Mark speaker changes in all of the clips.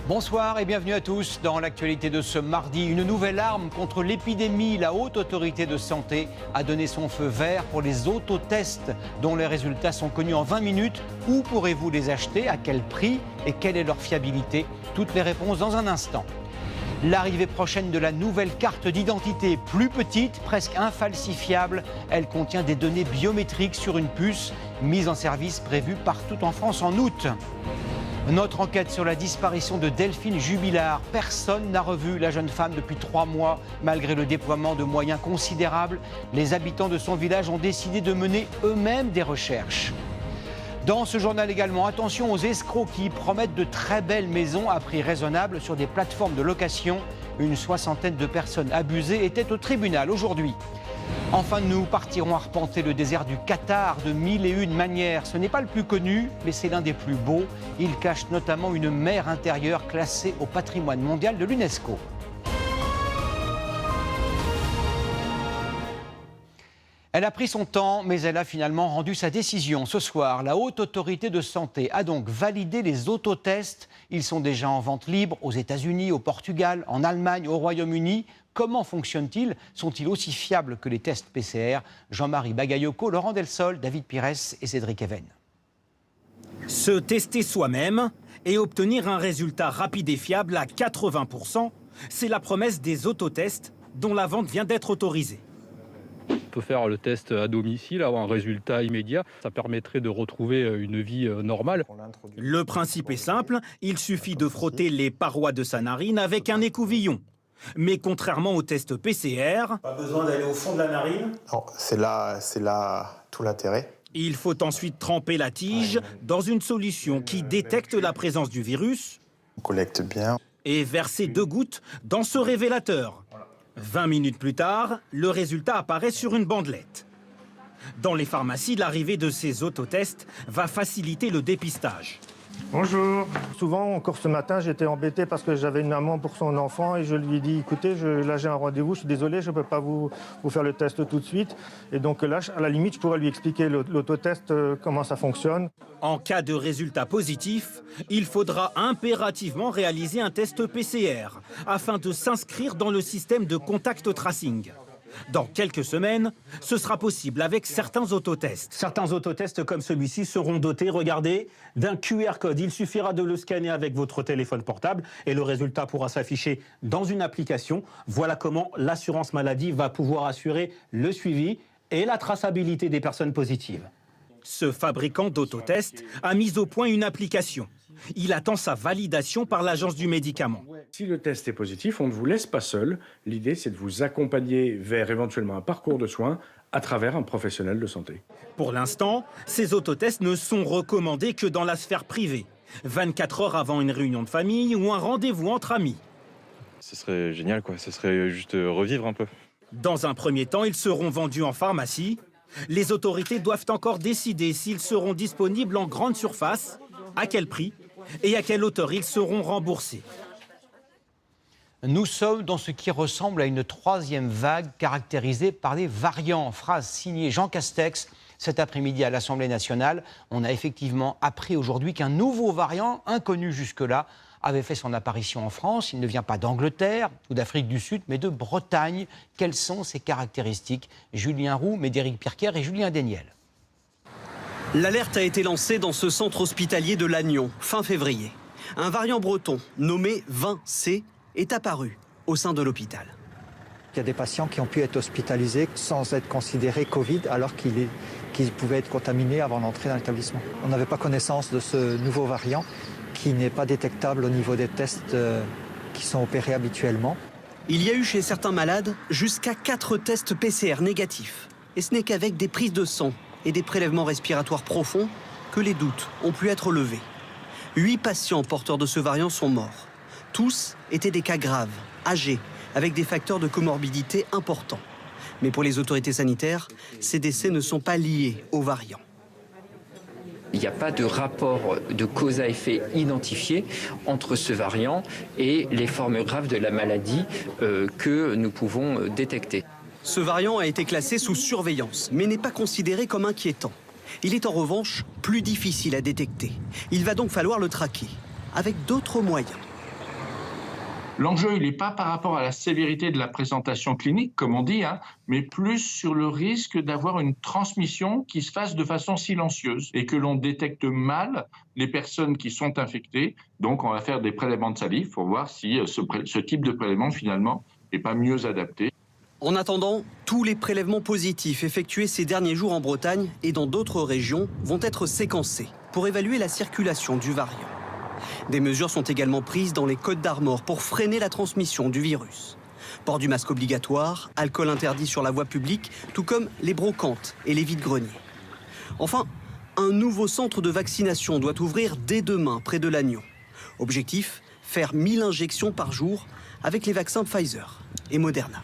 Speaker 1: Bonsoir et bienvenue à tous. Dans l'actualité de ce mardi, une nouvelle arme contre l'épidémie. La Haute Autorité de Santé a donné son feu vert pour les autotests dont les résultats sont connus en 20 minutes. Où pourrez-vous les acheter? À quel prix? Et quelle est leur fiabilité? Toutes les réponses dans un instant. L'arrivée prochaine de la nouvelle carte d'identité, plus petite, presque infalsifiable. Elle contient des données biométriques sur une puce, mise en service prévue partout en France en août. Notre enquête sur la disparition de Delphine Jubilard. Personne n'a revu la jeune femme depuis 3 mois. Malgré le déploiement de moyens considérables, les habitants de son village ont décidé de mener eux-mêmes des recherches. Dans ce journal également, attention aux escrocs qui promettent de très belles maisons à prix raisonnable sur des plateformes de location. Une 60aine de personnes abusées étaient au tribunal aujourd'hui. Enfin, nous partirons arpenter le désert du Qatar de 1001 manières. Ce n'est pas le plus connu, mais c'est l'un des plus beaux. Il cache notamment une mer intérieure classée au patrimoine mondial de l'UNESCO. Elle a pris son temps, mais elle a finalement rendu sa décision. Ce soir, la Haute Autorité de Santé a donc validé les autotests. Ils sont déjà en vente libre aux États-Unis, au Portugal, en Allemagne, au Royaume-Uni. Comment fonctionnent-ils? Sont-ils aussi fiables que les tests PCR? Jean-Marie Bagayoko, Laurent Delsol, David Pires et Cédric Even.
Speaker 2: Se tester soi-même et obtenir un résultat rapide et fiable à 80%, c'est la promesse des autotests dont la vente vient d'être autorisée.
Speaker 3: On peut faire le test à domicile, avoir un résultat immédiat. Ça permettrait de retrouver une vie normale.
Speaker 2: Le principe est simple, il suffit de frotter les parois de sa narine avec un écouvillon. Mais contrairement au test PCR... Pas besoin d'aller au fond de la narine?
Speaker 4: Non, c'est là tout l'intérêt.
Speaker 2: Il faut ensuite tremper la tige dans une solution qui détecte la présence du virus.
Speaker 4: On collecte bien.
Speaker 2: Et verser 2 gouttes dans ce révélateur. 20 minutes plus tard, le résultat apparaît sur une bandelette. Dans les pharmacies, l'arrivée de ces autotests va faciliter le dépistage.
Speaker 5: Bonjour. Souvent, encore ce matin, j'étais embêté parce que j'avais une maman pour son enfant et je lui ai dit, écoutez, là j'ai un rendez-vous, je suis désolé, je ne peux pas vous faire le test tout de suite. Et donc là, à la limite, je pourrais lui expliquer l'autotest, comment ça fonctionne.
Speaker 2: En cas de résultat positif, il faudra impérativement réaliser un test PCR afin de s'inscrire dans le système de contact tracing. Dans quelques semaines, ce sera possible avec certains autotests. Certains autotests comme celui-ci seront dotés, regardez, d'un QR code. Il suffira de le scanner avec votre téléphone portable et le résultat pourra s'afficher dans une application. Voilà comment l'assurance maladie va pouvoir assurer le suivi et la traçabilité des personnes positives. Ce fabricant d'autotests a mis au point une application. Il attend sa validation par l'Agence du médicament.
Speaker 6: Si le test est positif, on ne vous laisse pas seul. L'idée, c'est de vous accompagner vers éventuellement un parcours de soins à travers un professionnel de santé.
Speaker 2: Pour l'instant, ces autotests ne sont recommandés que dans la sphère privée, 24 heures avant une réunion de famille ou un rendez-vous entre amis.
Speaker 7: Ce serait génial, quoi. Ce serait juste revivre un peu.
Speaker 2: Dans un premier temps, ils seront vendus en pharmacie. Les autorités doivent encore décider s'ils seront disponibles en grande surface, à quel prix et à quelle hauteur ils seront remboursés.
Speaker 1: Nous sommes dans ce qui ressemble à une 3e vague caractérisée par des variants. Phrase signée Jean Castex cet après-midi à l'Assemblée nationale. On a effectivement appris aujourd'hui qu'un nouveau variant, inconnu jusque-là, avait fait son apparition en France. Il ne vient pas d'Angleterre ou d'Afrique du Sud, mais de Bretagne. Quelles sont ses caractéristiques? Julien Roux, Médéric Pirker et Julien Deniel.
Speaker 8: L'alerte a été lancée dans ce centre hospitalier de Lannion, fin février. Un variant breton, nommé 20C, est apparu au sein de l'hôpital.
Speaker 9: Il y a des patients qui ont pu être hospitalisés sans être considérés Covid, alors qu'ils pouvaient être contaminés avant d'entrer dans l'établissement. On n'avait pas connaissance de ce nouveau variant qui n'est pas détectable au niveau des tests qui sont opérés habituellement.
Speaker 8: Il y a eu chez certains malades jusqu'à 4 tests PCR négatifs. Et ce n'est qu'avec des prises de sang et des prélèvements respiratoires profonds que les doutes ont pu être levés. 8 patients porteurs de ce variant sont morts. Tous étaient des cas graves, âgés, avec des facteurs de comorbidité importants. Mais pour les autorités sanitaires, ces décès ne sont pas liés au variant.
Speaker 10: Il n'y a pas de rapport de cause à effet identifié entre ce variant et les formes graves de la maladie que nous pouvons détecter.
Speaker 8: Ce variant a été classé sous surveillance, mais n'est pas considéré comme inquiétant. Il est en revanche plus difficile à détecter. Il va donc falloir le traquer, avec d'autres moyens.
Speaker 11: L'enjeu, il n'est pas par rapport à la sévérité de la présentation clinique, comme on dit, mais plus sur le risque d'avoir une transmission qui se fasse de façon silencieuse et que l'on détecte mal les personnes qui sont infectées. Donc, on va faire des prélèvements de salive pour voir si ce type de prélèvement, finalement, n'est pas mieux adapté.
Speaker 8: En attendant, tous les prélèvements positifs effectués ces derniers jours en Bretagne et dans d'autres régions vont être séquencés pour évaluer la circulation du variant. Des mesures sont également prises dans les Côtes-d'Armor pour freiner la transmission du virus. Port du masque obligatoire, alcool interdit sur la voie publique, tout comme les brocantes et les vides-greniers. Enfin, un nouveau centre de vaccination doit ouvrir dès demain près de Lannion. Objectif, faire 1000 injections par jour avec les vaccins Pfizer et Moderna.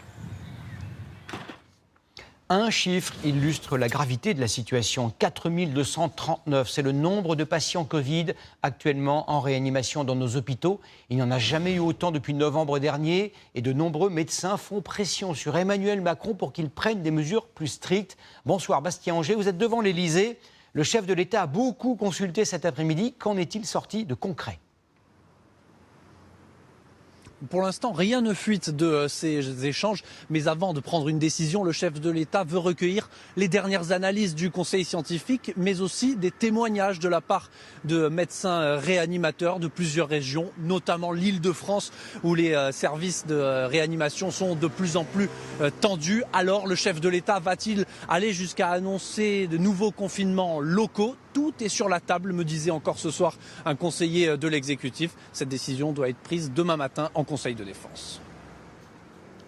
Speaker 1: Un chiffre illustre la gravité de la situation. 4239, c'est le nombre de patients Covid actuellement en réanimation dans nos hôpitaux. Il n'y en a jamais eu autant depuis novembre dernier et de nombreux médecins font pression sur Emmanuel Macron pour qu'il prenne des mesures plus strictes. Bonsoir Bastien Anger, vous êtes devant l'Élysée. Le chef de l'État a beaucoup consulté cet après-midi. Qu'en est-il sorti de concret ?
Speaker 12: Pour l'instant, rien ne fuite de ces échanges, mais avant de prendre une décision, le chef de l'État veut recueillir les dernières analyses du conseil scientifique, mais aussi des témoignages de la part de médecins réanimateurs de plusieurs régions, notamment l'Île-de-France, où les services de réanimation sont de plus en plus tendus. Alors, le chef de l'État va-t-il aller jusqu'à annoncer de nouveaux confinements locaux ? Tout est sur la table, me disait encore ce soir un conseiller de l'exécutif. Cette décision doit être prise demain matin en Conseil de défense.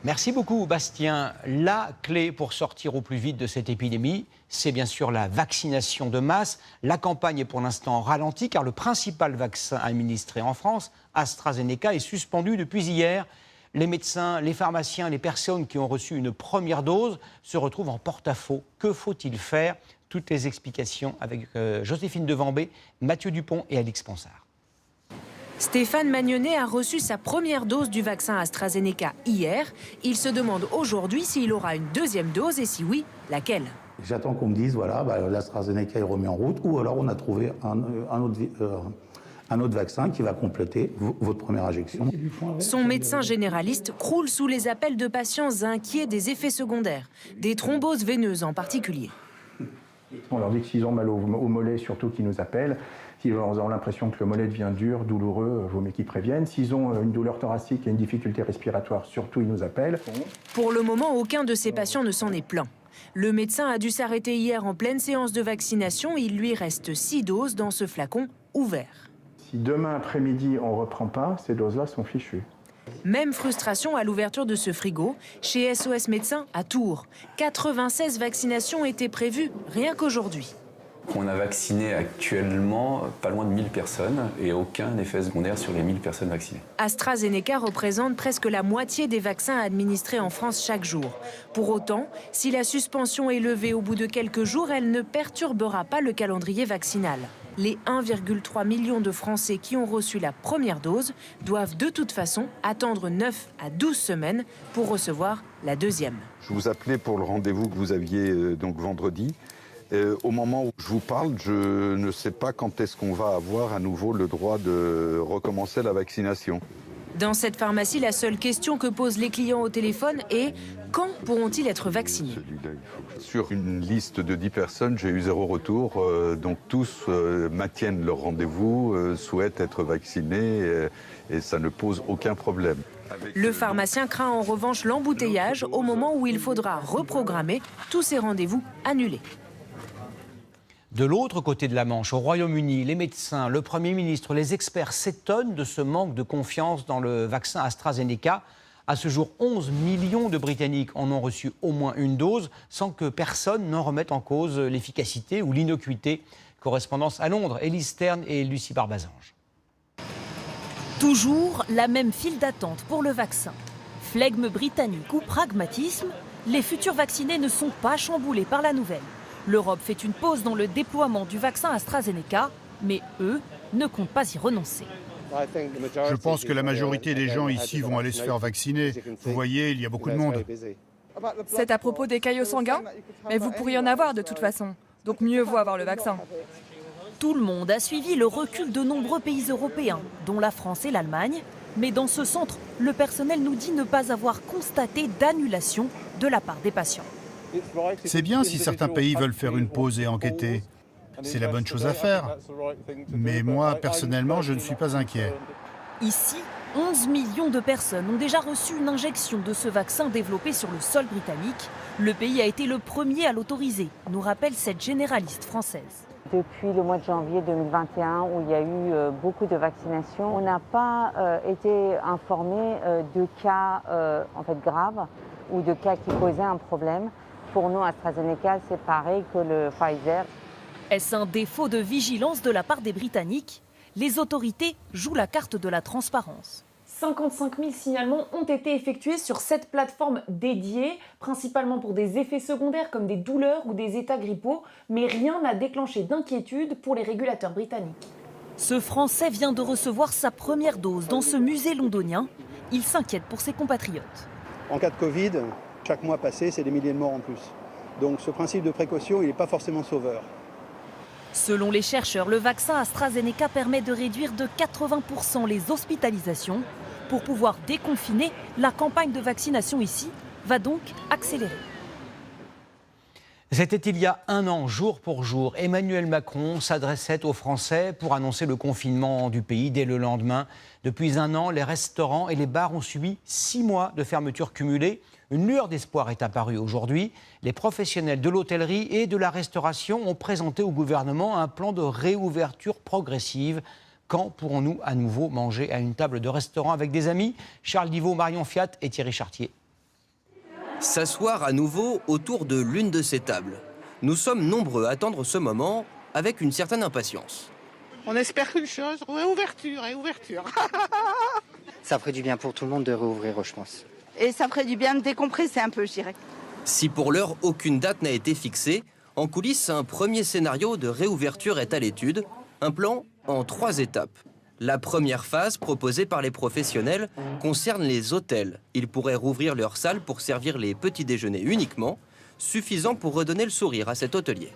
Speaker 1: Merci beaucoup Bastien. La clé pour sortir au plus vite de cette épidémie, c'est bien sûr la vaccination de masse. La campagne est pour l'instant ralentie car le principal vaccin administré en France, AstraZeneca, est suspendu depuis hier. Les médecins, les pharmaciens, les personnes qui ont reçu une première dose se retrouvent en porte-à-faux. Que faut-il faire ? Toutes les explications avec Joséphine Devambé, Mathieu Dupont et Alix Ponsard.
Speaker 13: Stéphane Magnonnet a reçu sa première dose du vaccin AstraZeneca hier. Il se demande aujourd'hui s'il aura une deuxième dose et si oui, laquelle.
Speaker 14: J'attends qu'on me dise, voilà, l'AstraZeneca est remis en route ou alors on a trouvé un autre vaccin qui va compléter votre première injection.
Speaker 13: Son médecin généraliste croule sous les appels de patients inquiets des effets secondaires, des thromboses veineuses en particulier.
Speaker 15: On leur dit que s'ils ont mal au mollet, surtout qu'ils nous appellent. S'ils ont l'impression que le mollet devient dur, douloureux, vaut mieux qu'ils préviennent. S'ils ont une douleur thoracique et une difficulté respiratoire, surtout ils nous appellent.
Speaker 13: Pour le moment, aucun de ces patients ne s'en est plaint. Le médecin a dû s'arrêter hier en pleine séance de vaccination. Il lui reste 6 doses dans ce flacon ouvert.
Speaker 15: Si demain après-midi on ne reprend pas, ces doses-là sont fichues.
Speaker 13: Même frustration à l'ouverture de ce frigo chez SOS Médecins à Tours. 96 vaccinations étaient prévues rien qu'aujourd'hui.
Speaker 16: On a vacciné actuellement pas loin de 1000 personnes et aucun effet secondaire sur les 1000 personnes vaccinées.
Speaker 13: AstraZeneca représente presque la moitié des vaccins administrés en France chaque jour. Pour autant, si la suspension est levée au bout de quelques jours, elle ne perturbera pas le calendrier vaccinal. Les 1,3 million de Français qui ont reçu la première dose doivent de toute façon attendre 9 à 12 semaines pour recevoir la deuxième.
Speaker 17: Je vous appelais pour le rendez-vous que vous aviez donc vendredi. Au moment où je vous parle, je ne sais pas quand est-ce qu'on va avoir à nouveau le droit de recommencer la vaccination.
Speaker 13: Dans cette pharmacie, la seule question que posent les clients au téléphone est quand pourront-ils être vaccinés ?
Speaker 17: Sur une liste de 10 personnes, j'ai eu 0 retour. Donc tous maintiennent leur rendez-vous, souhaitent être vaccinés et ça ne pose aucun problème.
Speaker 13: Le pharmacien craint en revanche l'embouteillage au moment où il faudra reprogrammer tous ces rendez-vous annulés.
Speaker 1: De l'autre côté de la Manche, au Royaume-Uni, les médecins, le Premier ministre, les experts s'étonnent de ce manque de confiance dans le vaccin AstraZeneca. À ce jour, 11 millions de Britanniques en ont reçu au moins une dose sans que personne n'en remette en cause l'efficacité ou l'innocuité. Correspondance à Londres, Élise Stern et Lucie Barbazange.
Speaker 18: Toujours la même file d'attente pour le vaccin. Flegme britannique ou pragmatisme, les futurs vaccinés ne sont pas chamboulés par la nouvelle. L'Europe fait une pause dans le déploiement du vaccin AstraZeneca, mais eux ne comptent pas y renoncer.
Speaker 19: Je pense que la majorité des gens ici vont aller se faire vacciner. Vous voyez, il y a beaucoup de monde.
Speaker 20: C'est à propos des caillots sanguins, mais vous pourriez en avoir de toute façon. Donc mieux vaut avoir le vaccin.
Speaker 18: Tout le monde a suivi le recul de nombreux pays européens, dont la France et l'Allemagne. Mais dans ce centre, le personnel nous dit ne pas avoir constaté d'annulation de la part des patients.
Speaker 19: C'est bien si certains pays veulent faire une pause et enquêter. C'est la bonne chose à faire. Mais moi, personnellement, je ne suis pas inquiet.
Speaker 18: Ici, 11 millions de personnes ont déjà reçu une injection de ce vaccin développé sur le sol britannique. Le pays a été le premier à l'autoriser, nous rappelle cette généraliste française.
Speaker 21: Depuis le mois de janvier 2021, où il y a eu beaucoup de vaccinations, on n'a pas été informé de cas graves ou de cas qui posaient un problème. Pour nous, AstraZeneca, c'est pareil que le Pfizer.
Speaker 18: Est-ce un défaut de vigilance de la part des Britanniques? Les autorités jouent la carte de la transparence.
Speaker 22: 55 000 signalements ont été effectués sur cette plateforme dédiée, principalement pour des effets secondaires comme des douleurs ou des états grippaux, mais rien n'a déclenché d'inquiétude pour les régulateurs britanniques.
Speaker 18: Ce Français vient de recevoir sa première dose dans ce musée londonien. Il s'inquiète pour ses compatriotes.
Speaker 23: En cas de Covid, chaque mois passé, c'est des milliers de morts en plus. Donc ce principe de précaution, il n'est pas forcément sauveur.
Speaker 18: Selon les chercheurs, le vaccin AstraZeneca permet de réduire de 80% les hospitalisations. Pour pouvoir déconfiner, la campagne de vaccination ici va donc accélérer.
Speaker 1: C'était il y a un an, jour pour jour. Emmanuel Macron s'adressait aux Français pour annoncer le confinement du pays dès le lendemain. Depuis un an, les restaurants et les bars ont subi 6 mois de fermeture cumulée. Une lueur d'espoir est apparue aujourd'hui. Les professionnels de l'hôtellerie et de la restauration ont présenté au gouvernement un plan de réouverture progressive. Quand pourrons-nous à nouveau manger à une table de restaurant avec des amis? Charles Divot, Marion Fiat et Thierry Chartier.
Speaker 24: S'asseoir à nouveau autour de l'une de ces tables. Nous sommes nombreux à attendre ce moment avec une certaine impatience.
Speaker 25: On espère qu'une chose, réouverture.
Speaker 26: Ça ferait du bien pour tout le monde de réouvrir, je pense.
Speaker 25: Et ça ferait du bien de décompresser un peu, je dirais.
Speaker 24: Si pour l'heure aucune date n'a été fixée, en coulisses, un premier scénario de réouverture est à l'étude, un plan en 3 étapes. La première phase, proposée par les professionnels, concerne les hôtels. Ils pourraient rouvrir leurs salles pour servir les petits déjeuners uniquement, suffisant pour redonner le sourire à cet hôtelier.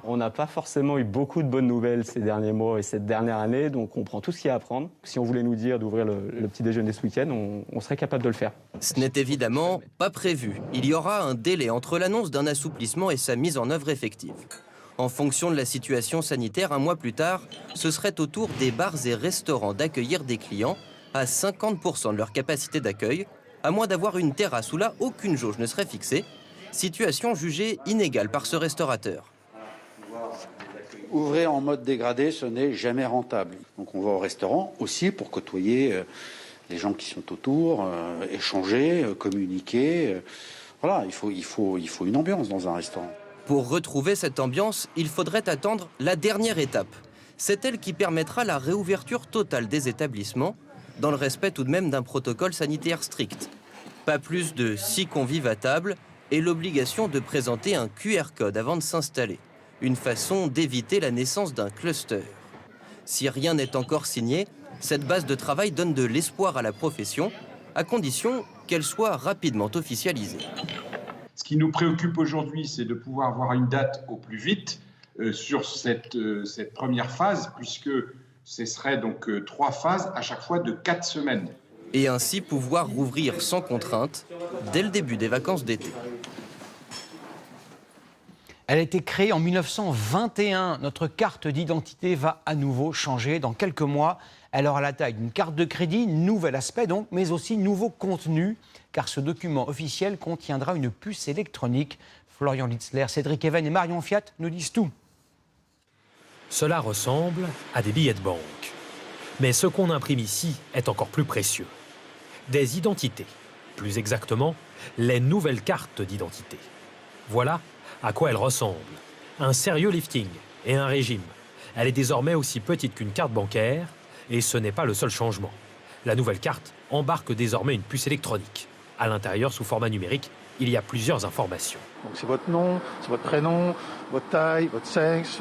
Speaker 27: On n'a pas forcément eu beaucoup de bonnes nouvelles ces derniers mois et cette dernière année, donc on prend tout ce qu'il y a à prendre. Si on voulait nous dire d'ouvrir le petit déjeuner ce week-end, on serait capable de le faire.
Speaker 24: Ce n'est évidemment pas prévu. Il y aura un délai entre l'annonce d'un assouplissement et sa mise en œuvre effective. En fonction de la situation sanitaire, un mois plus tard, ce serait au tour des bars et restaurants d'accueillir des clients à 50% de leur capacité d'accueil, à moins d'avoir une terrasse où là, aucune jauge ne serait fixée, situation jugée inégale par ce restaurateur.
Speaker 28: Ouvrir en mode dégradé, ce n'est jamais rentable. Donc on va au restaurant aussi pour côtoyer les gens qui sont autour, échanger, communiquer. Voilà, il faut une ambiance dans un restaurant.
Speaker 24: Pour retrouver cette ambiance, il faudrait attendre la dernière étape. C'est elle qui permettra la réouverture totale des établissements, dans le respect tout de même d'un protocole sanitaire strict. Pas plus de 6 convives à table et l'obligation de présenter un QR code avant de s'installer. Une façon d'éviter la naissance d'un cluster. Si rien n'est encore signé, cette base de travail donne de l'espoir à la profession, à condition qu'elle soit rapidement officialisée.
Speaker 29: Ce qui nous préoccupe aujourd'hui, c'est de pouvoir avoir une date au plus vite sur cette première phase, puisque ce serait donc 3 phases à chaque fois de 4 semaines.
Speaker 24: Et ainsi pouvoir rouvrir sans contrainte dès le début des vacances d'été.
Speaker 1: Elle a été créée en 1921. Notre carte d'identité va à nouveau changer. Dans quelques mois, elle aura la taille d'une carte de crédit, nouvel aspect donc, mais aussi nouveau contenu, car ce document officiel contiendra une puce électronique. Florian Litzler, Cédric Even et Marion Fiat nous disent tout.
Speaker 30: Cela ressemble à des billets de banque. Mais ce qu'on imprime ici est encore plus précieux. Des identités. Plus exactement, les nouvelles cartes d'identité. Voilà à quoi elle ressemble. Un sérieux lifting et un régime. Elle est désormais aussi petite qu'une carte bancaire et ce n'est pas le seul changement. La nouvelle carte embarque désormais une puce électronique. À l'intérieur, sous format numérique, il y a plusieurs informations.
Speaker 31: C'est votre nom, c'est votre prénom, votre taille, votre sexe,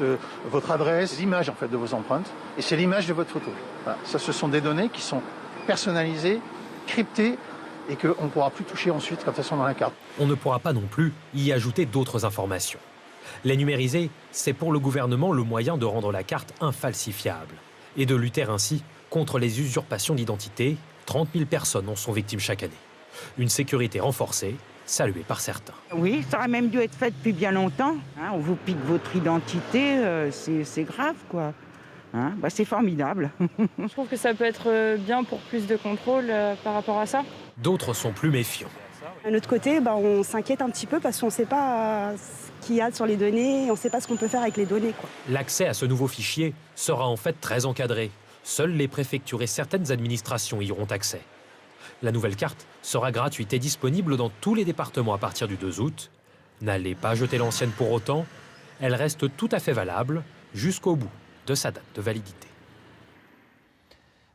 Speaker 31: votre adresse, l'image en fait de vos empreintes et c'est l'image de votre photo. Voilà. Ça, ce sont des données qui sont personnalisées, cryptées et qu'on ne pourra plus toucher ensuite quand elles sont dans la carte.
Speaker 30: On ne pourra pas non plus y ajouter d'autres informations. Les numériser, c'est pour le gouvernement le moyen de rendre la carte infalsifiable et de lutter ainsi contre les usurpations d'identité 30 000 personnes en sont victimes chaque année. Une sécurité renforcée, saluée par certains.
Speaker 2: Oui, ça aurait même dû être fait depuis bien longtemps. Hein, on vous pique votre identité, c'est grave, quoi. Hein, c'est formidable.
Speaker 3: Je trouve que ça peut être bien pour plus de contrôle par rapport à ça.
Speaker 30: D'autres sont plus méfiants.
Speaker 4: D'un autre côté, on s'inquiète un petit peu parce qu'on ne sait pas ce qu'il y a sur les données et on ne sait pas ce qu'on peut faire avec les données, quoi.
Speaker 30: L'accès à ce nouveau fichier sera en fait très encadré. Seules les préfectures et certaines administrations y auront accès. La nouvelle carte sera gratuite et disponible dans tous les départements à partir du 2 août. N'allez pas jeter l'ancienne pour autant. Elle reste tout à fait valable jusqu'au bout de sa date de validité.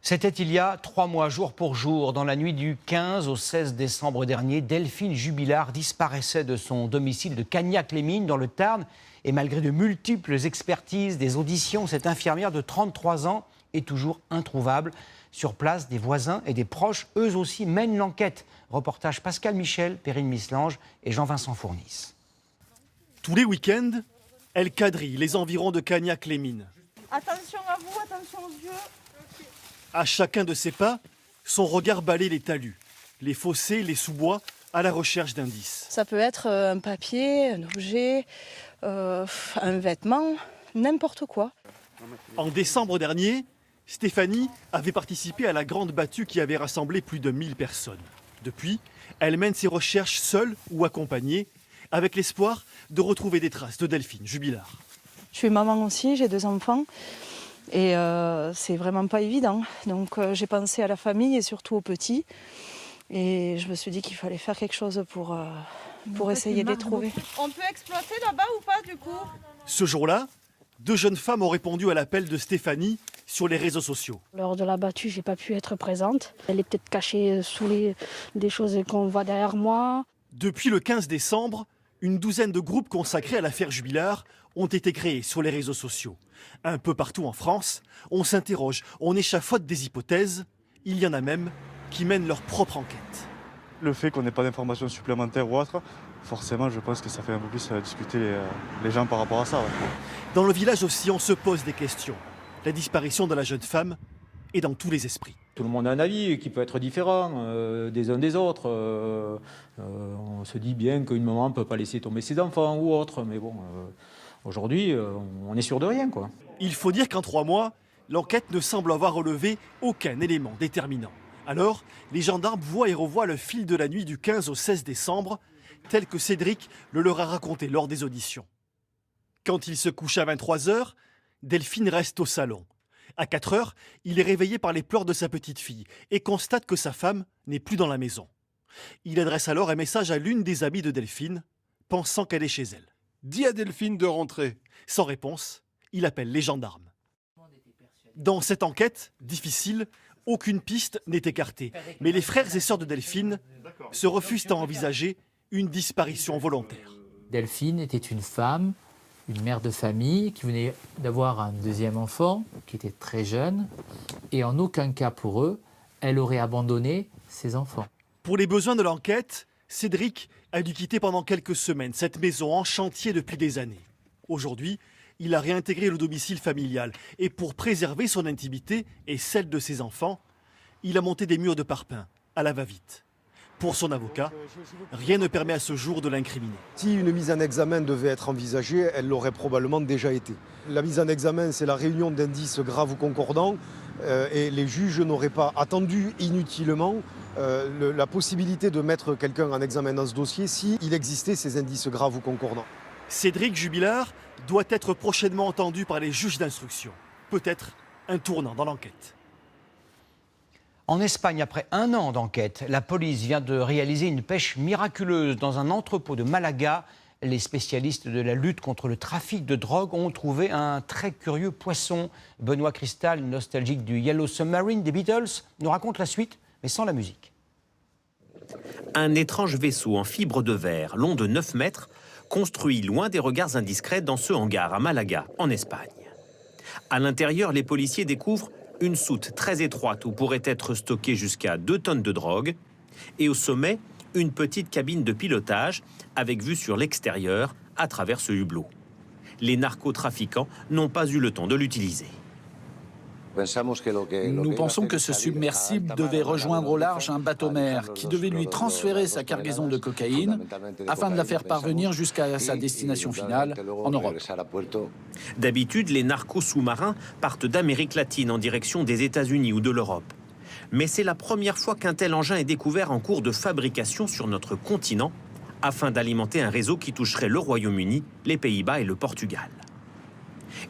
Speaker 1: C'était il y a 3 mois, jour pour jour. Dans la nuit du 15 au 16 décembre dernier, Delphine Jubilard disparaissait de son domicile de Cagnac-les-Mines, dans le Tarn. Et malgré de multiples expertises, des auditions, cette infirmière de 33 ans est toujours introuvable. Sur place, des voisins et des proches, eux aussi, mènent l'enquête. Reportage Pascal Michel, Perrine Mislange et Jean-Vincent Fournis.
Speaker 5: Tous les week-ends, elle quadrille les environs de Cagnac-les-Mines.
Speaker 25: Attention à vous, attention aux yeux.
Speaker 5: À chacun de ses pas, son regard balaie les talus, les fossés, les sous-bois, à la recherche d'indices.
Speaker 4: Ça peut être un papier, un objet, un vêtement, n'importe quoi.
Speaker 5: En décembre dernier, Stéphanie avait participé à la grande battue qui avait rassemblé plus de 1000 personnes. Depuis, elle mène ses recherches seule ou accompagnée, avec l'espoir de retrouver des traces de Delphine Jubilard.
Speaker 4: Je suis maman aussi, j'ai 2 enfants et c'est vraiment pas évident. Donc j'ai pensé à la famille et surtout aux petits. Et je me suis dit qu'il fallait faire quelque chose pour essayer de les trouver.
Speaker 25: On peut exploiter là-bas ou pas du coup?
Speaker 5: Ce jour-là, 2 jeunes femmes ont répondu à l'appel de Stéphanie sur les réseaux sociaux.
Speaker 4: Lors de la battue, j'ai pas pu être présente. Elle est peut-être cachée sous des choses qu'on voit derrière moi.
Speaker 5: Depuis le 15 décembre, une douzaine de groupes consacrés à l'affaire Jubilard ont été créés sur les réseaux sociaux. Un peu partout en France, on s'interroge, on échafaude des hypothèses. Il y en a même qui mènent leur propre enquête.
Speaker 6: Le fait qu'on n'ait pas d'informations supplémentaires ou autres, forcément, je pense que ça fait un peu plus discuter les gens par rapport à ça. Ouais.
Speaker 5: Dans le village aussi, on se pose des questions. La disparition de la jeune femme est dans tous les esprits.
Speaker 7: Tout le monde a un avis qui peut être différent des uns des autres. On se dit bien qu'une maman ne peut pas laisser tomber ses enfants ou autre, mais bon, aujourd'hui, on est sûr de rien, quoi.
Speaker 5: Il faut dire qu'en 3 mois, l'enquête ne semble avoir relevé aucun élément déterminant. Alors, les gendarmes voient et revoient le fil de la nuit du 15 au 16 décembre, tel que Cédric le leur a raconté lors des auditions. Quand il se couche à 23h, Delphine reste au salon. À 4h, il est réveillé par les pleurs de sa petite fille et constate que sa femme n'est plus dans la maison. Il adresse alors un message à l'une des amies de Delphine, pensant qu'elle est chez elle. « Dis à Delphine de rentrer ». Sans réponse, il appelle les gendarmes. Dans cette enquête, difficile, aucune piste n'est écartée. Mais les frères et sœurs de Delphine se refusent à envisager une disparition volontaire.
Speaker 8: Delphine était une femme, une mère de famille qui venait d'avoir un 2e enfant, qui était très jeune, et en aucun cas pour eux, elle aurait abandonné ses enfants.
Speaker 5: Pour les besoins de l'enquête, Cédric a dû quitter pendant quelques semaines cette maison en chantier depuis des années. Aujourd'hui, il a réintégré le domicile familial et pour préserver son intimité et celle de ses enfants, il a monté des murs de parpaing à la va-vite. Pour son avocat, rien ne permet à ce jour de l'incriminer.
Speaker 9: Si une mise en examen devait être envisagée, elle l'aurait probablement déjà été. La mise en examen, c'est la réunion d'indices graves ou concordants et les juges n'auraient pas attendu inutilement la possibilité de mettre quelqu'un en examen dans ce dossier s'il existait ces indices graves ou concordants.
Speaker 5: Cédric Jubilard doit être prochainement entendu par les juges d'instruction. Peut-être un tournant dans l'enquête.
Speaker 1: En Espagne, après 1 an d'enquête, la police vient de réaliser une pêche miraculeuse dans un entrepôt de Malaga. Les spécialistes de la lutte contre le trafic de drogue ont trouvé un très curieux poisson. Benoît Cristal, nostalgique du Yellow Submarine des Beatles, nous raconte la suite, mais sans la musique.
Speaker 10: Un étrange vaisseau en fibre de verre, long de 9 mètres, construit loin des regards indiscrets dans ce hangar à Malaga, en Espagne. À l'intérieur, les policiers découvrent une soute très étroite où pourrait être stocké jusqu'à 2 tonnes de drogue. Et au sommet, une petite cabine de pilotage avec vue sur l'extérieur à travers ce hublot. Les narcotrafiquants n'ont pas eu le temps de l'utiliser.
Speaker 11: Nous pensons que ce submersible devait rejoindre au large un bateau-mer qui devait lui transférer sa cargaison de cocaïne afin de la faire parvenir jusqu'à sa destination finale en Europe.
Speaker 10: D'habitude, les narcos sous-marins partent d'Amérique latine en direction des États-Unis ou de l'Europe. Mais c'est la première fois qu'un tel engin est découvert en cours de fabrication sur notre continent afin d'alimenter un réseau qui toucherait le Royaume-Uni, les Pays-Bas et le Portugal.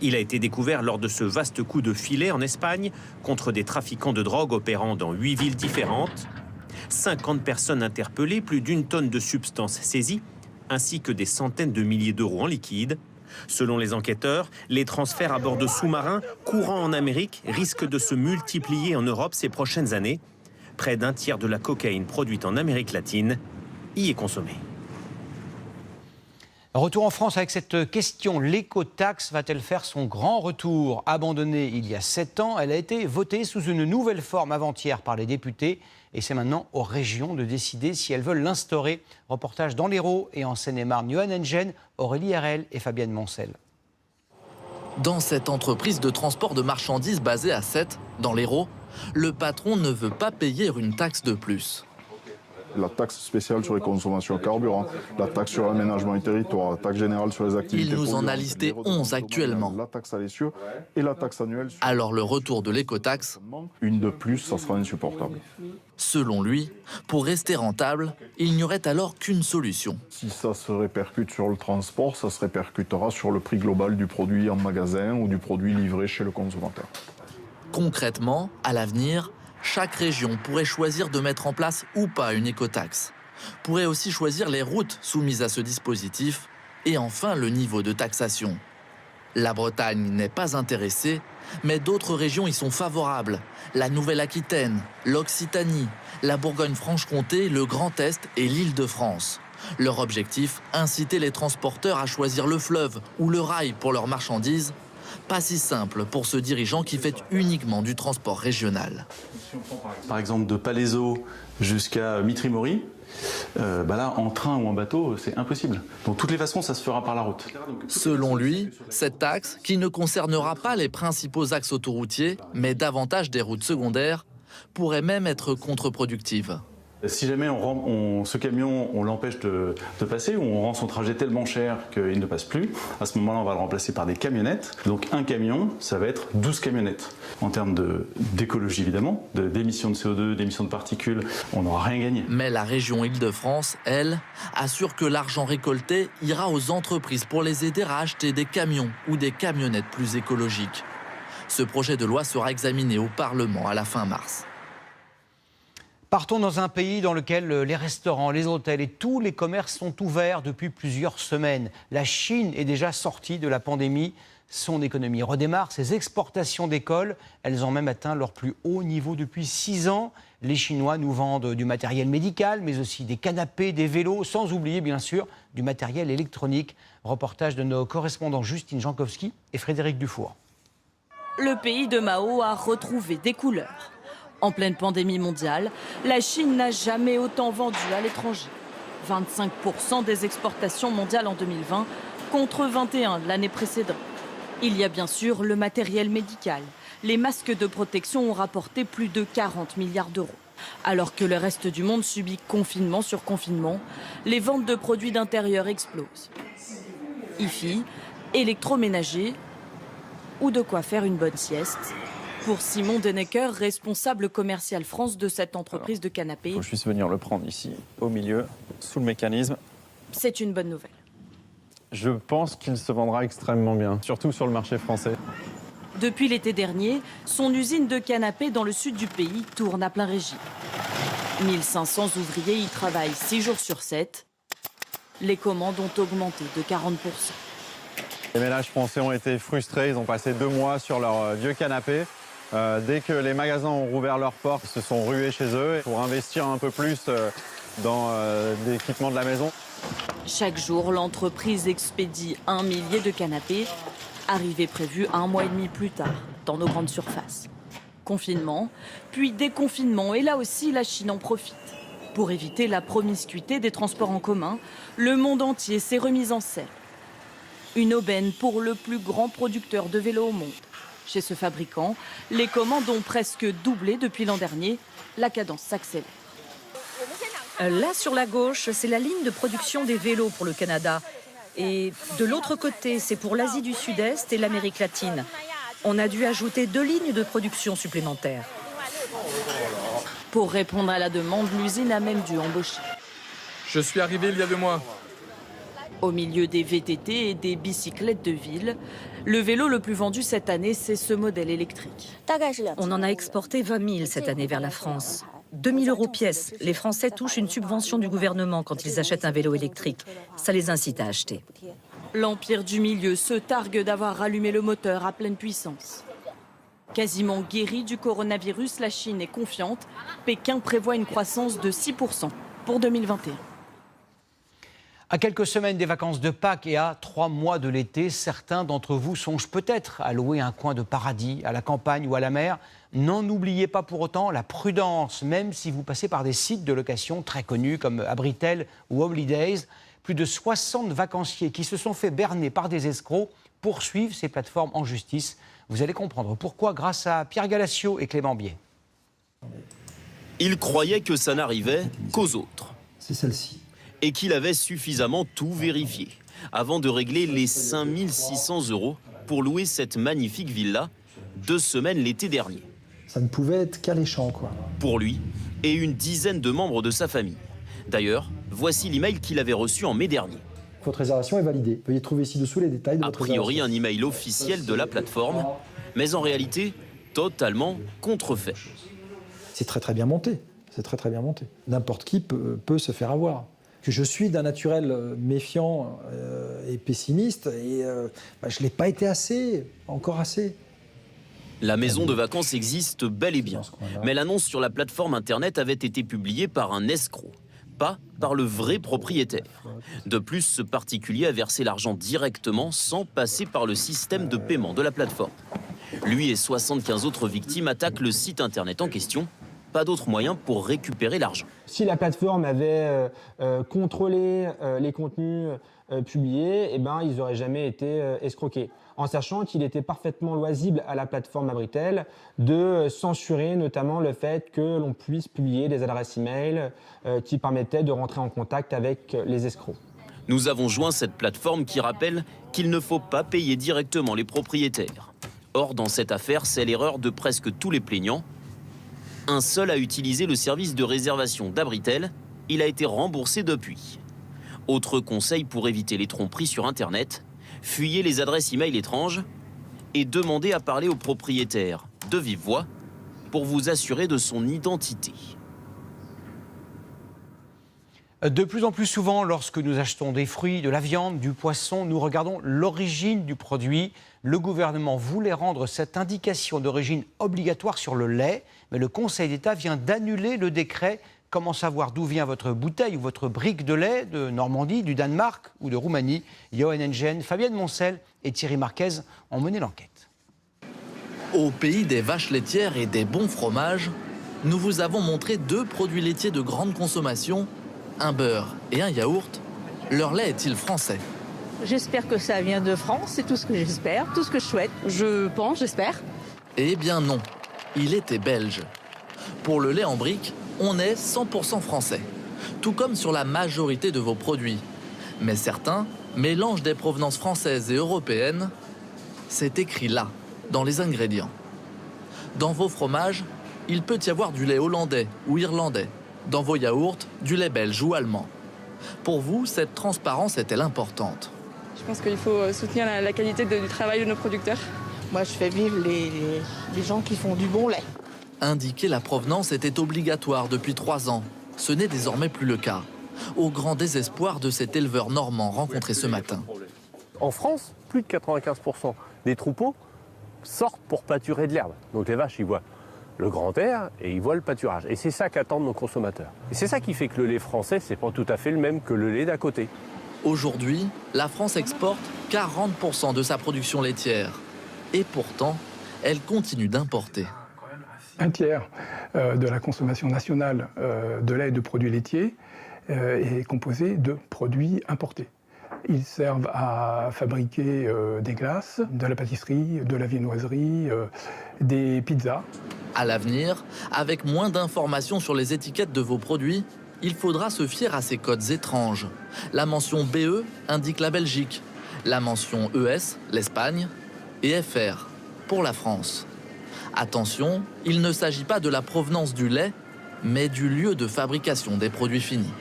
Speaker 10: Il a été découvert lors de ce vaste coup de filet en Espagne contre des trafiquants de drogue opérant dans 8 villes différentes. 50 personnes interpellées, plus d'1 tonne de substances saisies, ainsi que des centaines de milliers d'euros en liquide. Selon les enquêteurs, les transferts à bord de sous-marins courants en Amérique risquent de se multiplier en Europe ces prochaines années. Près d'1 tiers de la cocaïne produite en Amérique latine y est consommée.
Speaker 1: Retour en France avec cette question. L'écotaxe va-t-elle faire son grand retour? Abandonnée il y a 7 ans, elle a été votée sous une nouvelle forme avant-hier par les députés. Et c'est maintenant aux régions de décider si elles veulent l'instaurer. Reportage dans l'Hérault et en Seine-et-Marne. Johan Engen, Aurélie Herrel et Fabienne Moncel.
Speaker 12: Dans cette entreprise de transport de marchandises basée à Sète, dans l'Hérault, le patron ne veut pas payer une taxe de plus.
Speaker 13: La taxe spéciale sur les consommations carburant, la taxe sur l'aménagement du territoire, la taxe générale sur les activités.
Speaker 12: Il nous en a listé 11 actuellement.
Speaker 13: La taxe à l'essieu et la taxe annuelle.
Speaker 12: Alors le retour de l'écotaxe,
Speaker 13: une de plus, ça sera insupportable.
Speaker 12: Selon lui, pour rester rentable, il n'y aurait alors qu'une solution.
Speaker 13: Si ça se répercute sur le transport, ça se répercutera sur le prix global du produit en magasin ou du produit livré chez le consommateur.
Speaker 12: Concrètement, à l'avenir, chaque région pourrait choisir de mettre en place ou pas une écotaxe, pourrait aussi choisir les routes soumises à ce dispositif et enfin le niveau de taxation. La Bretagne n'est pas intéressée, mais d'autres régions y sont favorables. La Nouvelle-Aquitaine, l'Occitanie, la Bourgogne-Franche-Comté, le Grand Est et l'Île-de-France. Leur objectif, inciter les transporteurs à choisir le fleuve ou le rail pour leurs marchandises. Pas si simple pour ce dirigeant qui fait uniquement du transport régional.
Speaker 14: Par exemple de Palaiseau jusqu'à Mitry-Mory, là en train ou en bateau c'est impossible. Donc de toutes les façons ça se fera par la route.
Speaker 12: Selon lui, cette taxe, qui ne concernera pas les principaux axes autoroutiers, mais davantage des routes secondaires, pourrait même être contre-productive.
Speaker 14: Si jamais ce camion, on l'empêche de passer ou on rend son trajet tellement cher qu'il ne passe plus, à ce moment-là, on va le remplacer par des camionnettes. Donc un camion, ça va être 12 camionnettes. En termes d'écologie, évidemment, d'émissions de CO2, d'émissions de particules, on n'aura rien gagné.
Speaker 12: Mais la région Île-de-France, elle, assure que l'argent récolté ira aux entreprises pour les aider à acheter des camions ou des camionnettes plus écologiques. Ce projet de loi sera examiné au Parlement à la fin mars.
Speaker 1: Partons dans un pays dans lequel les restaurants, les hôtels et tous les commerces sont ouverts depuis plusieurs semaines. La Chine est déjà sortie de la pandémie. Son économie redémarre. Ses exportations décollent. Elles ont même atteint leur plus haut niveau depuis 6 ans. Les Chinois nous vendent du matériel médical, mais aussi des canapés, des vélos, sans oublier bien sûr du matériel électronique. Reportage de nos correspondants Justine Jankowski et Frédéric Dufour.
Speaker 18: Le pays de Mao a retrouvé des couleurs. En pleine pandémie mondiale, la Chine n'a jamais autant vendu à l'étranger. 25% des exportations mondiales en 2020 contre 21% l'année précédente. Il y a bien sûr le matériel médical. Les masques de protection ont rapporté plus de 40 milliards d'euros. Alors que le reste du monde subit confinement sur confinement, les ventes de produits d'intérieur explosent. Hi-Fi, électroménager ou de quoi faire une bonne sieste. Pour Simon Dennecker, responsable commercial France de cette entreprise de canapés.
Speaker 15: Il faut juste venir le prendre ici, au milieu, sous le mécanisme.
Speaker 18: C'est une bonne nouvelle.
Speaker 15: Je pense qu'il se vendra extrêmement bien, surtout sur le marché français.
Speaker 18: Depuis l'été dernier, son usine de canapés dans le sud du pays tourne à plein régime. 1500 ouvriers y travaillent 6 jours sur 7. Les commandes ont augmenté de 40%.
Speaker 15: Les ménages français ont été frustrés, ils ont passé 2 mois sur leur vieux canapé. Dès que les magasins ont rouvert leurs portes, ils se sont rués chez eux pour investir un peu plus dans l'équipement de la maison.
Speaker 18: Chaque jour, l'entreprise expédie 1 millier de canapés, arrivée prévue 1 mois et demi plus tard dans nos grandes surfaces. Confinement, puis déconfinement, et là aussi la Chine en profite. Pour éviter la promiscuité des transports en commun, le monde entier s'est remis en selle. Une aubaine pour le plus grand producteur de vélos au monde. Chez ce fabricant, les commandes ont presque doublé depuis l'an dernier. La cadence s'accélère.
Speaker 16: Là, sur la gauche, c'est la ligne de production des vélos pour le Canada. Et de l'autre côté, c'est pour l'Asie du Sud-Est et l'Amérique latine. On a dû ajouter 2 lignes de production supplémentaires.
Speaker 18: Pour répondre à la demande, l'usine a même dû embaucher.
Speaker 17: Je suis arrivé il y a 2 mois.
Speaker 18: Au milieu des VTT et des bicyclettes de ville, le vélo le plus vendu cette année, c'est ce modèle électrique.
Speaker 16: On en a exporté 20 000 cette année vers la France. 2 000 € pièce. Les Français touchent une subvention du gouvernement quand ils achètent un vélo électrique. Ça les incite à acheter.
Speaker 18: L'Empire du Milieu se targue d'avoir rallumé le moteur à pleine puissance. Quasiment guérie du coronavirus, la Chine est confiante. Pékin prévoit une croissance de 6% pour 2021.
Speaker 1: À quelques semaines des vacances de Pâques et à 3 mois de l'été, certains d'entre vous songent peut-être à louer un coin de paradis, à la campagne ou à la mer. N'en oubliez pas pour autant la prudence, même si vous passez par des sites de location très connus comme Abritel ou Holidays. Plus de 60 vacanciers qui se sont fait berner par des escrocs poursuivent ces plateformes en justice. Vous allez comprendre pourquoi grâce à Pierre Galassio et Clément Bier.
Speaker 19: Il croyait que ça n'arrivait qu'aux autres.
Speaker 20: C'est celle-ci.
Speaker 19: Et qu'il avait suffisamment tout vérifié avant de régler les 5 600 € pour louer cette magnifique villa 2 semaines l'été dernier.
Speaker 20: Ça ne pouvait être qu'alléchant, quoi.
Speaker 19: Pour lui et une dizaine de membres de sa famille. D'ailleurs, voici l'email qu'il avait reçu en mai dernier.
Speaker 20: Votre réservation est validée. Veuillez trouver ci-dessous les détails de votre réservation.
Speaker 19: A priori, un email officiel de la plateforme, mais en réalité, totalement contrefait.
Speaker 20: C'est très bien monté. C'est très bien monté. N'importe qui peut se faire avoir. Que je suis d'un naturel méfiant et pessimiste, et je ne l'ai pas été encore assez.
Speaker 19: La maison de vacances existe bel et bien, mais l'annonce sur la plateforme internet avait été publiée par un escroc, pas par le vrai propriétaire. De plus, ce particulier a versé l'argent directement sans passer par le système de paiement de la plateforme. Lui et 75 autres victimes attaquent le site internet en question. Pas d'autre moyen pour récupérer l'argent.
Speaker 21: Si la plateforme avait contrôlé les contenus publiés, ils n'auraient jamais été escroqués. En sachant qu'il était parfaitement loisible à la plateforme Abritel de censurer notamment le fait que l'on puisse publier des adresses e-mail qui permettaient de rentrer en contact avec les escrocs.
Speaker 19: Nous avons joint cette plateforme qui rappelle qu'il ne faut pas payer directement les propriétaires. Or, dans cette affaire, c'est l'erreur de presque tous les plaignants. Un seul a utilisé le service de réservation d'Abritel. Il a été remboursé depuis. Autre conseil pour éviter les tromperies sur Internet, fuyez les adresses e-mail étranges et demandez à parler au propriétaire de vive voix pour vous assurer de son identité.
Speaker 1: De plus en plus souvent, lorsque nous achetons des fruits, de la viande, du poisson, nous regardons l'origine du produit. Le gouvernement voulait rendre cette indication d'origine obligatoire sur le lait, mais le Conseil d'État vient d'annuler le décret. Comment savoir d'où vient votre bouteille ou votre brique de lait de Normandie, du Danemark ou de Roumanie? Johan Engen, Fabienne Moncel et Thierry Marquez ont mené l'enquête.
Speaker 12: Au pays des vaches laitières et des bons fromages, nous vous avons montré 2 produits laitiers de grande consommation, un beurre et un yaourt. Leur lait est-il français?
Speaker 22: J'espère que ça vient de France, c'est tout ce que j'espère, tout ce que je souhaite. Je pense, j'espère.
Speaker 12: Eh bien non, il était belge. Pour le lait en brique, on est 100% français, tout comme sur la majorité de vos produits. Mais certains mélangent des provenances françaises et européennes. C'est écrit là, dans les ingrédients. Dans vos fromages, il peut y avoir du lait hollandais ou irlandais. Dans vos yaourts, du lait belge ou allemand. Pour vous, cette transparence est-elle importante?
Speaker 3: Je pense qu'il faut soutenir la qualité du travail de nos producteurs.
Speaker 22: Moi, je fais vivre les gens qui font du bon lait.
Speaker 12: Indiquer la provenance était obligatoire depuis 3 ans. Ce n'est désormais plus le cas. Au grand désespoir de cet éleveur normand rencontré ce matin.
Speaker 23: En France, plus de 95% des troupeaux sortent pour pâturer de l'herbe. Donc les vaches, ils voient le grand air et ils voient le pâturage. Et c'est ça qu'attendent nos consommateurs. Et c'est ça qui fait que le lait français, c'est pas tout à fait le même que le lait d'à côté.
Speaker 12: Aujourd'hui, la France exporte 40% de sa production laitière. Et pourtant, elle continue d'importer.
Speaker 26: Un tiers de la consommation nationale de lait et de produits laitiers est composé de produits importés. Ils servent à fabriquer des glaces, de la pâtisserie, de la viennoiserie, des pizzas.
Speaker 12: À l'avenir, avec moins d'informations sur les étiquettes de vos produits, il faudra se fier à ces codes étranges. La mention BE indique la Belgique, la mention ES, l'Espagne, et FR pour la France. Attention, il ne s'agit pas de la provenance du lait, mais du lieu de fabrication des produits finis.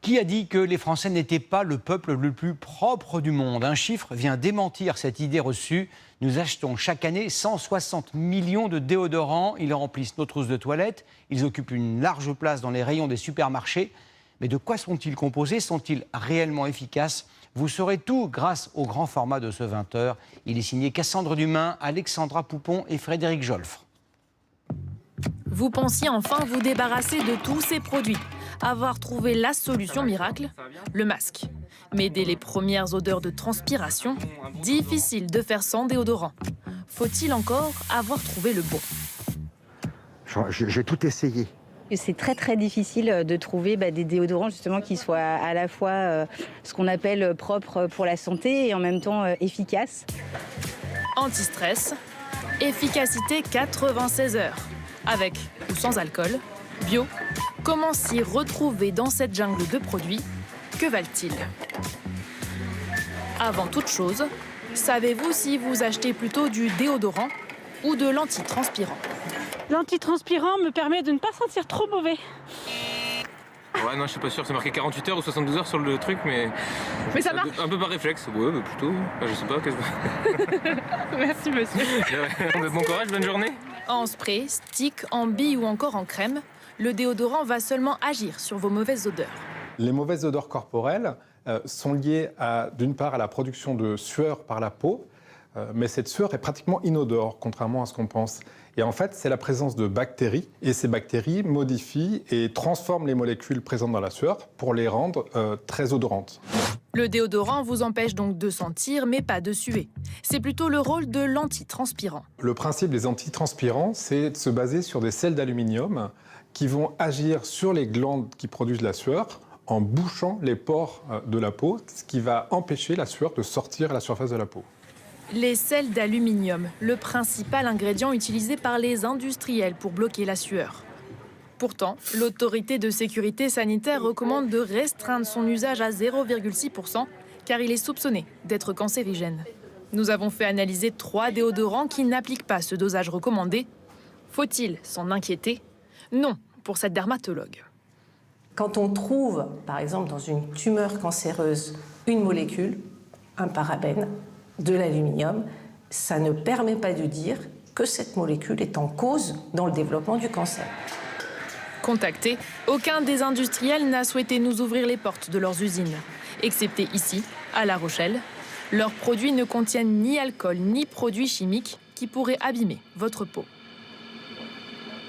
Speaker 1: Qui a dit que les Français n'étaient pas le peuple le plus propre du monde? Un chiffre vient démentir cette idée reçue. Nous achetons chaque année 160 millions de déodorants. Ils remplissent nos trousses de toilette. Ils occupent une large place dans les rayons des supermarchés. Mais de quoi sont-ils composés? Sont-ils réellement efficaces? Vous saurez tout grâce au grand format de ce 20h. Il est signé Cassandre Dumain, Alexandra Poupon et Frédéric Jolfre.
Speaker 18: Vous pensiez enfin vous débarrasser de tous ces produits, avoir trouvé la solution miracle, le masque. Mais dès les premières odeurs de transpiration, difficile de faire sans déodorant. Faut-il encore avoir trouvé le bon?
Speaker 2: J'ai tout essayé.
Speaker 4: C'est très difficile de trouver des déodorants justement qui soient à la fois ce qu'on appelle propres pour la santé et en même temps efficaces.
Speaker 18: Anti-stress, efficacité 96 heures. Avec ou sans alcool, bio, comment s'y retrouver dans cette jungle de produits? Que valent-ils? Avant toute chose, savez-vous si vous achetez plutôt du déodorant ou de l'antitranspirant?
Speaker 6: L'antitranspirant me permet de ne pas sentir trop mauvais.
Speaker 17: Ouais, non, je suis pas sûr, c'est marqué 48 heures ou 72 heures sur le truc, mais
Speaker 6: ça marche.
Speaker 17: Un peu par réflexe, ouais, mais plutôt, je sais pas, qu'est-ce que...
Speaker 6: Merci monsieur.
Speaker 17: Bon courage, bonne journée.
Speaker 18: En spray, stick, en bille ou encore en crème, le déodorant va seulement agir sur vos mauvaises odeurs.
Speaker 7: Les mauvaises odeurs corporelles sont liées d'une part à la production de sueur par la peau, mais cette sueur est pratiquement inodore, contrairement à ce qu'on pense. Et en fait, c'est la présence de bactéries, et ces bactéries modifient et transforment les molécules présentes dans la sueur pour les rendre très odorantes.
Speaker 18: Le déodorant vous empêche donc de sentir, mais pas de suer. C'est plutôt le rôle de l'antitranspirant.
Speaker 7: Le principe des antitranspirants, c'est de se baser sur des sels d'aluminium qui vont agir sur les glandes qui produisent la sueur en bouchant les pores de la peau, ce qui va empêcher la sueur de sortir à la surface de la peau.
Speaker 18: Les sels d'aluminium, le principal ingrédient utilisé par les industriels pour bloquer la sueur. Pourtant, l'autorité de sécurité sanitaire recommande de restreindre son usage à 0,6% car il est soupçonné d'être cancérigène. Nous avons fait analyser 3 déodorants qui n'appliquent pas ce dosage recommandé. Faut-il s'en inquiéter? Non, pour cette dermatologue.
Speaker 24: Quand on trouve, par exemple, dans une tumeur cancéreuse, une molécule, un parabène, de l'aluminium, ça ne permet pas de dire que cette molécule est en cause dans le développement du cancer.
Speaker 18: Contacté, aucun des industriels n'a souhaité nous ouvrir les portes de leurs usines, excepté ici, à La Rochelle. Leurs produits ne contiennent ni alcool ni produits chimiques qui pourraient abîmer votre peau.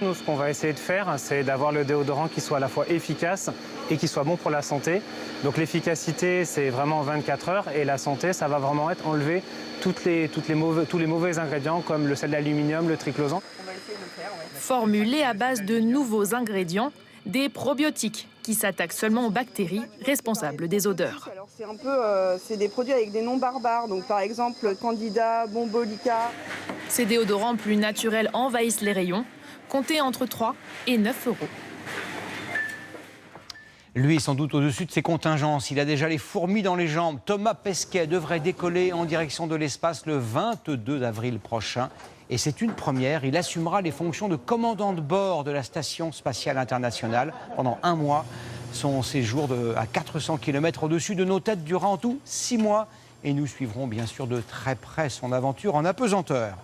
Speaker 25: Nous, ce qu'on va essayer de faire, c'est d'avoir le déodorant qui soit à la fois efficace et qui soit bon pour la santé. Donc l'efficacité, c'est vraiment 24 heures et la santé, ça va vraiment être enlever tous les mauvais ingrédients comme le sel d'aluminium, le triclosan.
Speaker 18: Formulés à base de nouveaux ingrédients, des probiotiques qui s'attaquent seulement aux bactéries responsables des odeurs.
Speaker 27: C'est des produits avec des noms barbares, donc par exemple Candida, Bombolica.
Speaker 18: Ces déodorants plus naturels envahissent les rayons, comptez entre 3 et 9 euros.
Speaker 1: Lui est sans doute au-dessus de ses contingences. Il a déjà les fourmis dans les jambes. Thomas Pesquet devrait décoller en direction de l'espace le 22 avril prochain. Et c'est une première. Il assumera les fonctions de commandant de bord de la Station spatiale internationale pendant 1 mois. Son séjour à 400 km au-dessus de nos têtes durera en tout 6 mois. Et nous suivrons bien sûr de très près son aventure en apesanteur.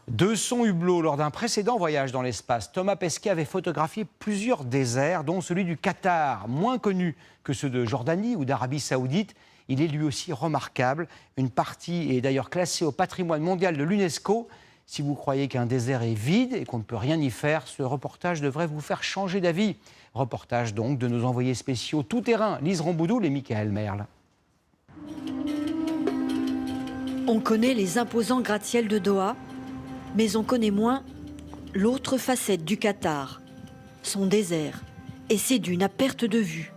Speaker 1: De son hublot, lors d'un précédent voyage dans l'espace, Thomas Pesquet avait photographié plusieurs déserts, dont celui du Qatar, moins connu que ceux de Jordanie ou d'Arabie Saoudite. Il est lui aussi remarquable. Une partie est d'ailleurs classée au patrimoine mondial de l'UNESCO. Si vous croyez qu'un désert est vide et qu'on ne peut rien y faire, ce reportage devrait vous faire changer d'avis. Reportage donc de nos envoyés spéciaux tout-terrain, Lise Ramboudou et Michael Merle.
Speaker 28: On connaît les imposants gratte-ciel de Doha, mais on connaît moins l'autre facette du Qatar, son désert et ses dunes à perte de vue.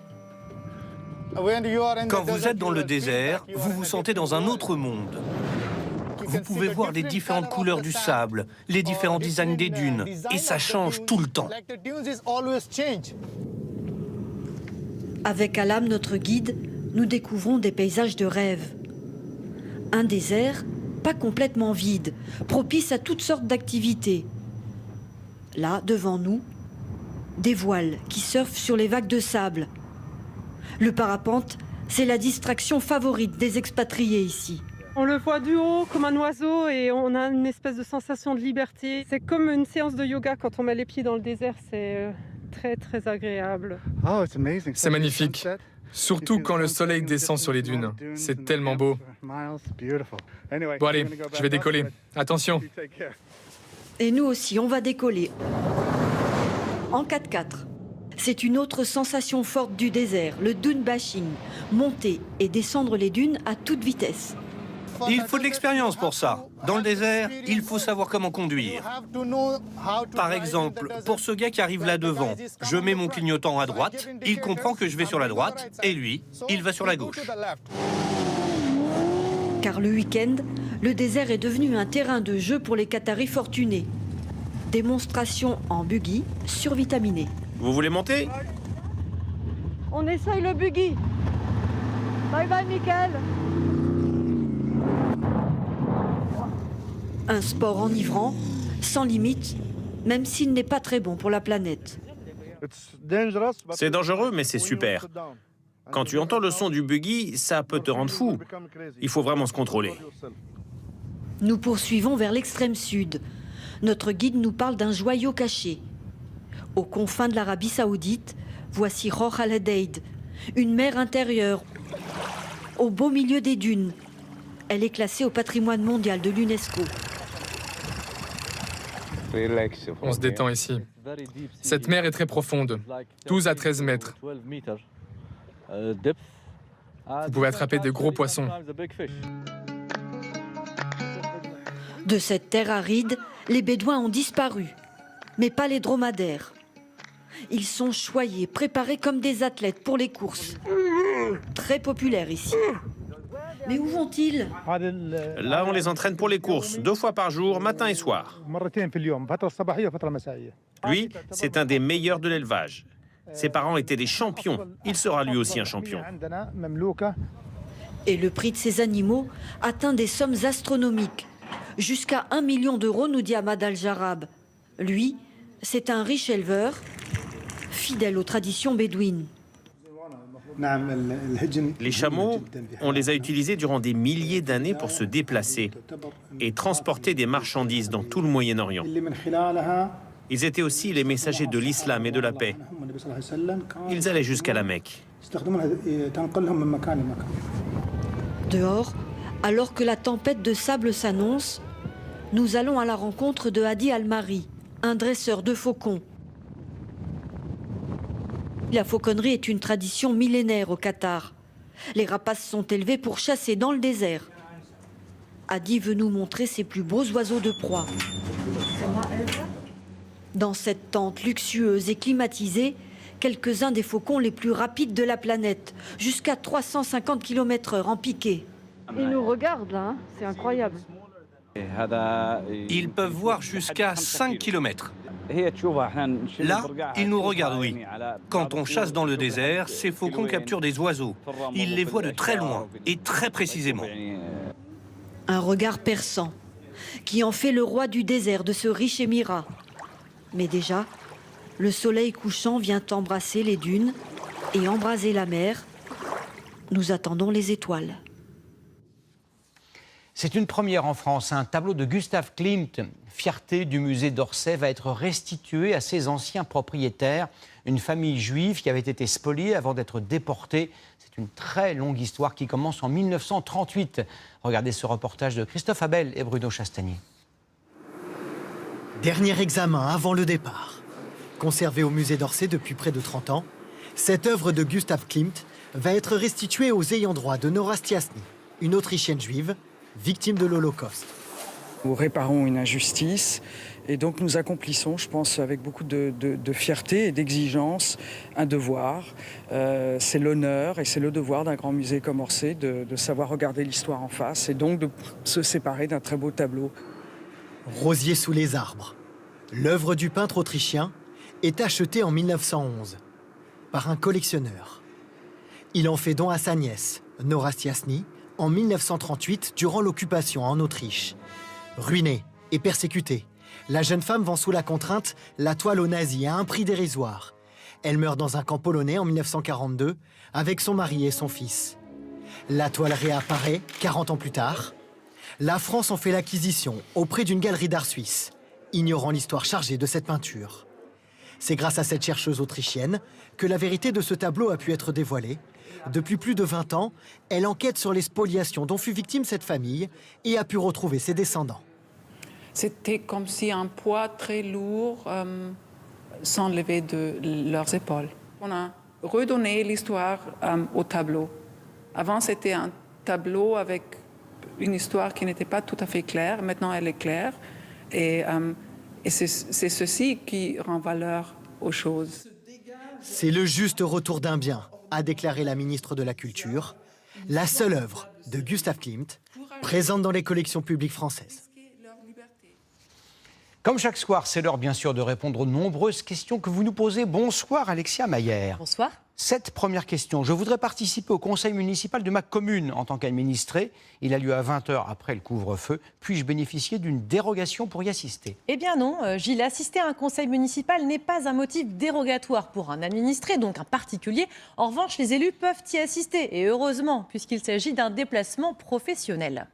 Speaker 5: Quand vous êtes dans le désert, vous vous sentez dans un autre monde. Vous pouvez voir les différentes couleurs du sable, les différents designs des dunes, et ça change tout le temps.
Speaker 28: Avec Alam, notre guide, nous découvrons des paysages de rêve. Un désert, pas complètement vide, propice à toutes sortes d'activités. Là, devant nous, des voiles qui surfent sur les vagues de sable. Le parapente, c'est la distraction favorite des expatriés ici.
Speaker 6: On le voit du haut comme un oiseau et on a une espèce de sensation de liberté. C'est comme une séance de yoga quand on met les pieds dans le désert, c'est très très agréable.
Speaker 8: C'est magnifique, surtout quand le soleil descend sur les dunes. C'est tellement beau. Bon allez, je vais décoller. Attention.
Speaker 28: Et nous aussi, on va décoller. En 4x4. C'est une autre sensation forte du désert, le dune bashing. Monter et descendre les dunes à toute vitesse.
Speaker 5: Il faut de l'expérience pour ça. Dans le désert, il faut savoir comment conduire. Par exemple, pour ce gars qui arrive là devant, je mets mon clignotant à droite, il comprend que je vais sur la droite, et lui, il va sur la gauche.
Speaker 28: Car le week-end, le désert est devenu un terrain de jeu pour les Qataris fortunés. Démonstration en buggy survitaminé.
Speaker 5: Vous voulez monter?
Speaker 6: On essaye le buggy. Bye bye, Mickaël.
Speaker 28: Un sport enivrant, sans limite, même s'il n'est pas très bon pour la planète.
Speaker 5: C'est dangereux, mais c'est super. Quand tu entends le son du buggy, ça peut te rendre fou. Il faut vraiment se contrôler.
Speaker 28: Nous poursuivons vers l'extrême sud. Notre guide nous parle d'un joyau caché. Aux confins de l'Arabie Saoudite, voici Roh al-Hadaïd, une mer intérieure, au beau milieu des dunes. Elle est classée au patrimoine mondial de l'UNESCO.
Speaker 8: On se détend ici. Cette mer est très profonde, 12 à 13 mètres. Vous pouvez attraper de gros poissons.
Speaker 28: De cette terre aride, les Bédouins ont disparu, mais pas les dromadaires. Ils sont choyés, préparés comme des athlètes pour les courses. Très populaires ici. Mais où vont-ils?
Speaker 5: Là, on les entraîne pour les courses, 2 fois par jour, matin et soir. Lui, c'est un des meilleurs de l'élevage. Ses parents étaient des champions. Il sera lui aussi un champion.
Speaker 28: Et le prix de ces animaux atteint des sommes astronomiques. Jusqu'à 1 million d'euros, nous dit Ahmad Al-Jarab. Lui, c'est un riche éleveur, fidèle aux traditions bédouines.
Speaker 5: Les chameaux, on les a utilisés durant des milliers d'années pour se déplacer et transporter des marchandises dans tout le Moyen-Orient. Ils étaient aussi les messagers de l'islam et de la paix. Ils allaient jusqu'à la Mecque.
Speaker 28: Dehors, alors que la tempête de sable s'annonce, nous allons à la rencontre de Hadi Al-Mari, un dresseur de faucons. La fauconnerie est une tradition millénaire au Qatar. Les rapaces sont élevés pour chasser dans le désert. Hadi veut nous montrer ses plus beaux oiseaux de proie. Dans cette tente luxueuse et climatisée, quelques-uns des faucons les plus rapides de la planète, jusqu'à 350 km/h en piqué.
Speaker 6: Ils nous regardent là, hein, c'est incroyable.
Speaker 5: Ils peuvent voir jusqu'à 5 km. Là, ils nous regardent, oui. Quand on chasse dans le désert, ces faucons capturent des oiseaux. Ils les voient de très loin et très précisément.
Speaker 28: Un regard perçant, qui en fait le roi du désert de ce riche émirat. Mais déjà, le soleil couchant vient embrasser les dunes et embraser la mer. Nous attendons les étoiles.
Speaker 1: C'est une première en France. Un tableau de Gustav Klimt, fierté du musée d'Orsay, va être restitué à ses anciens propriétaires. Une famille juive qui avait été spoliée avant d'être déportée. C'est une très longue histoire qui commence en 1938. Regardez ce reportage de Christophe Abel et Bruno Chastanier.
Speaker 9: Dernier examen avant le départ. Conservée au musée d'Orsay depuis près de 30 ans, cette œuvre de Gustav Klimt va être restituée aux ayants droit de Nora Stiasny, une Autrichienne juive, victime de l'Holocauste.
Speaker 10: Nous réparons une injustice Et donc nous accomplissons, je pense, avec beaucoup de fierté et d'exigence, un devoir. C'est l'honneur et c'est le devoir d'un grand musée comme Orsay de savoir regarder l'histoire en face et donc de se séparer d'un très beau tableau.
Speaker 9: Rosier sous les arbres. L'œuvre du peintre autrichien est achetée en 1911 par un collectionneur. Il en fait don à sa nièce, Nora Stiasny, en 1938 durant l'occupation en Autriche. Ruinée et persécutée, la jeune femme vend sous la contrainte la toile aux nazis à un prix dérisoire. Elle meurt dans un camp polonais en 1942 avec son mari et son fils. La toile réapparaît 40 ans plus tard. La France en fait l'acquisition auprès d'une galerie d'art suisse, ignorant l'histoire chargée de cette peinture. C'est grâce à cette chercheuse autrichienne que la vérité de ce tableau a pu être dévoilée. Depuis plus de 20 ans, elle enquête sur les spoliations dont fut victime cette famille et a pu retrouver ses descendants.
Speaker 11: C'était comme si un poids très lourd s'enlevait de leurs épaules. On a redonné l'histoire au tableau. Avant, c'était un tableau avec une histoire qui n'était pas tout à fait claire. Maintenant, elle est claire. Et c'est ceci qui rend valeur aux choses.
Speaker 9: C'est le juste retour d'un bien, a déclaré la ministre de la Culture, la seule œuvre de Gustav Klimt présente dans les collections publiques françaises.
Speaker 1: Comme chaque soir, c'est l'heure bien sûr de répondre aux nombreuses questions que vous nous posez. Bonsoir Alexia Mayer.
Speaker 13: Bonsoir. Cette
Speaker 1: première question. Je voudrais participer au conseil municipal de ma commune en tant qu'administré. Il a lieu à 20h après le couvre-feu. Puis-je bénéficier d'une dérogation pour y assister?
Speaker 13: Eh bien non, Gilles, assister à un conseil municipal n'est pas un motif dérogatoire pour un administré, donc un particulier. En revanche, les élus peuvent y assister, et heureusement, puisqu'il s'agit d'un déplacement professionnel.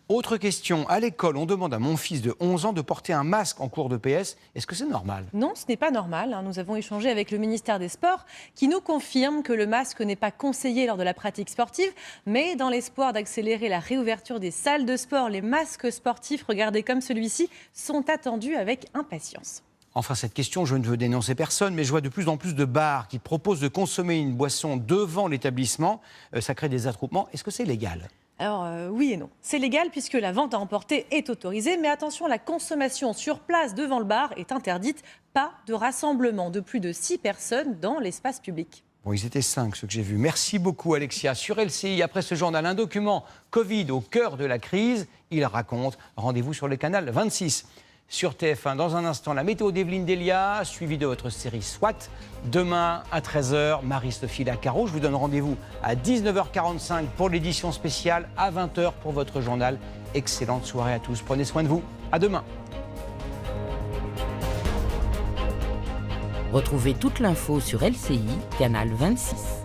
Speaker 1: Autre question. À l'école, on demande à mon fils de 11 ans de porter un masque en cours de PS. Est-ce que c'est normal?
Speaker 13: Non, ce n'est pas normal. Nous avons échangé avec le ministère des Sports qui nous confirme que le masque n'est pas conseillé lors de la pratique sportive. Mais dans l'espoir d'accélérer la réouverture des salles de sport, les masques sportifs, regardés comme celui-ci, sont attendus avec impatience.
Speaker 1: Enfin, cette question, je ne veux dénoncer personne, mais je vois de plus en plus de bars qui proposent de consommer une boisson devant l'établissement. Ça crée des attroupements. Est-ce que c'est légal?
Speaker 13: Alors oui et non. C'est légal puisque la vente à emporter est autorisée, mais attention, la consommation sur place devant le bar est interdite. Pas de rassemblement de plus de 6 personnes dans l'espace public.
Speaker 1: Bon, ils étaient 5, ceux que j'ai vus. Merci beaucoup, Alexia. Sur LCI, après ce journal, un document Covid au cœur de la crise. Il raconte. Rendez-vous sur le canal 26. Sur TF1, dans un instant, la météo d'Evelyne Delia, suivie de votre série SWAT. Demain, à 13h, Marie-Sophie Lacaro. Je vous donne rendez-vous à 19h45 pour l'édition spéciale, à 20h pour votre journal. Excellente soirée à tous. Prenez soin de vous. À demain.
Speaker 14: Retrouvez toute l'info sur LCI, canal 26.